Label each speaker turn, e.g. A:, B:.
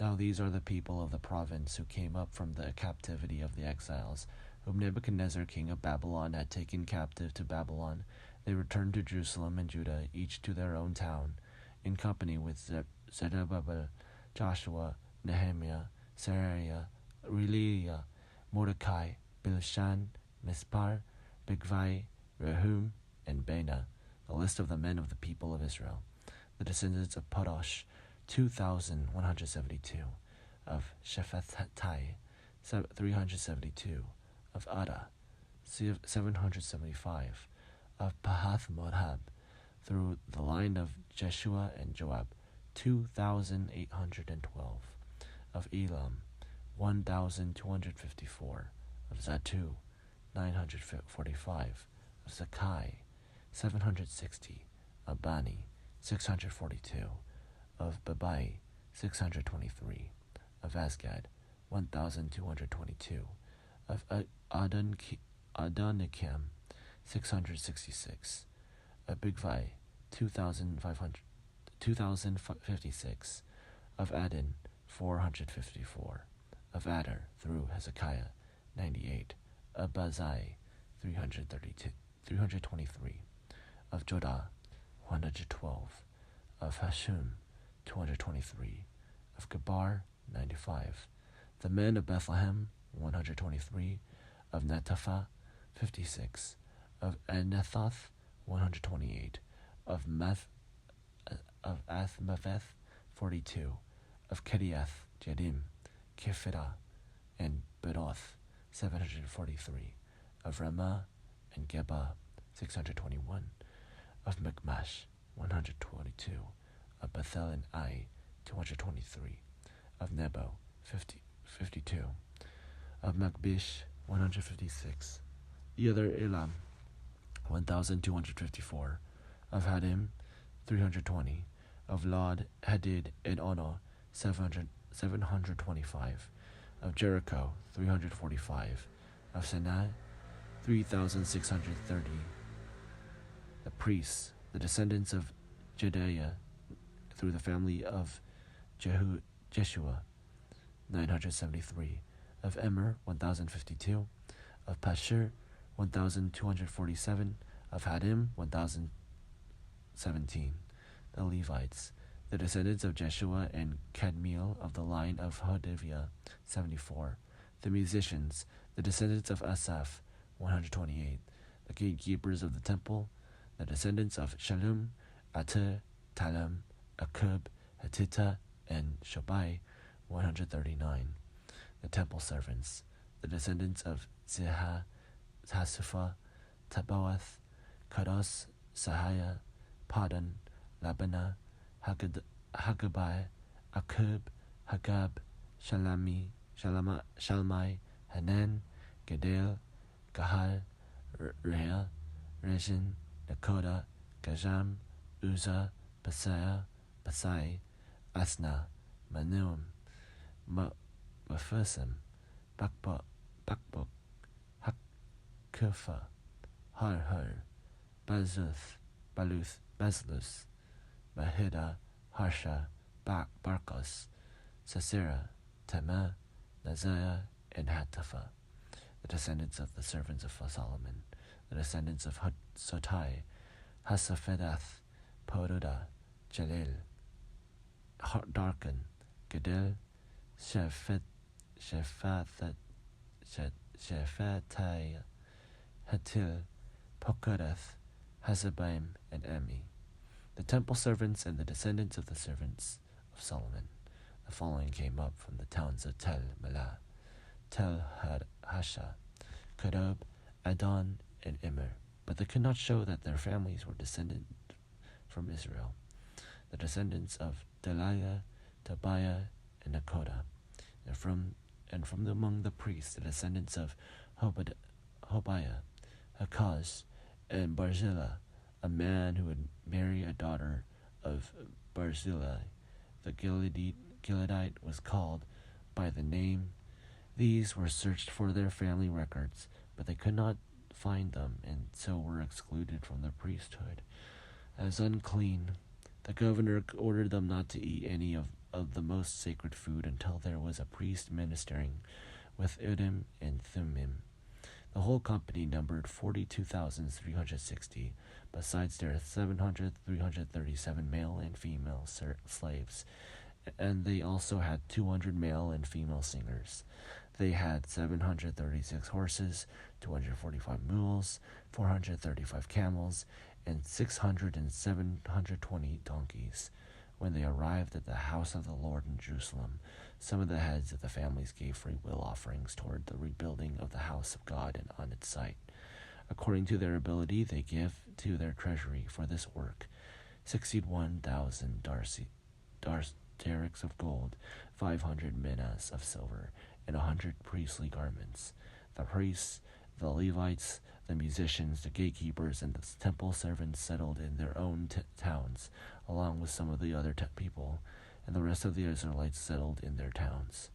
A: Now these are the people of the province who came up from the captivity of the exiles, whom Nebuchadnezzar king of Babylon had taken captive to Babylon. They returned to Jerusalem and Judah, each to their own town, in company with Zerubbabel, Joshua, Nehemiah, Seraiah, Reliah, Mordecai, Bilshan, Mispar, Bigvai, Rehum, and Bana, the list of the men of the people of Israel. The descendants of Parosh, 2,172, of Shephathai, 372, of Ada, 775, of Pahath Moab, through the line of Jeshua and Joab, 2,812, of Elam, 1,254, of Zatu, 945, of Zakai, 760, of Bani, 642, of Babai, 623, of Asgad, 1,222, of Adonikam, 666, of Bigvai, 2,056, of Adin, 454, of Adar, through Hezekiah, 98, of Bazai, 323, of Jodah, 112, of Hashum, 223, of Gabar, 95, the men of Bethlehem, 123, of Netapha, 56, of Anathoth, 128, of Athmaveth, 42, of Kiriath Jedim, Kephirah, and Beroth, 743, of Ramah and Geba, 621, of Michmash, 122, of Bethel and Ai, 223, of Nebo, 52, of Magbish, 156, the other Elam, 1,254, of Hadim, 320, of Lod, Hadid, and Ono, 725, of Jericho, 345, of Sinai, 3,630. The priests, the descendants of Jedaiah, through the family of Jeshua, 973, of Emer, 1,052, of Pashur, 1,247, of Hadim, 1,017. The Levites, the descendants of Jeshua and Kadmiel of the line of Hodaviah, 74. The musicians, the descendants of Asaph, 128. The gatekeepers of the temple, the descendants of Shalom, Ater, Talam, Akub, Hatita, and Shobai, 139. The temple servants, the descendants of Ziha, Hasufa, Tabaoth, Kados, Sahaya, Padan, Labana, Hagabai, Akub, Hagab, Shalmai, Hanan, Gedel, Gahal, Rea, Rezin, Nakoda, Gajam, Uzzah, Pasai, Asna, Manuim, Mephisim, Bakbuk, Hakkufa, Harhur, Baluth, Bazlus, Mahida, Harsha, Barkos, Sisera, Tema, Naziah, and Hatapha. The descendants of the servants of Solomon, the descendants of Sotai, Hasaphedath, Poruda, Jalil, Darkan, Gedel, Shephataiah, Hatil, Pokadath, Hazabaim, and Ami. The temple servants and the descendants of the servants of Solomon. The following came up from the towns of Tel Melah, Tel Hasha, Kadob, Adon, and Immer, but they could not show that their families were descended from Israel. The descendants of Deliah, Tobiah, and Nakoda, and from among the priests, the descendants of Hobiah, Hakaz, and Barzillai, a man who would marry a daughter of Barzillai. The Gileadite was called by the name. These were searched for their family records, but they could not find them, and so were excluded from the priesthood. As unclean, the governor ordered them not to eat any of of the most sacred food until there was a priest ministering with Urim and Thummim. The whole company numbered 42,360, besides their 337 male and female slaves, and they also had 200 male and female singers. They had 736 horses, 245 mules, 435 camels, and 600 and 720 donkeys. When they arrived at the house of the Lord in Jerusalem, some of the heads of the families gave free will offerings toward the rebuilding of the house of God and on its site. According to their ability, they give to their treasury for this work 61,000 darics of gold, 500 minas of silver, and 100 priestly garments. The priests, the Levites, the musicians, the gatekeepers, and the temple servants settled in their own towns, along with some of the other people, and the rest of the Israelites settled in their towns.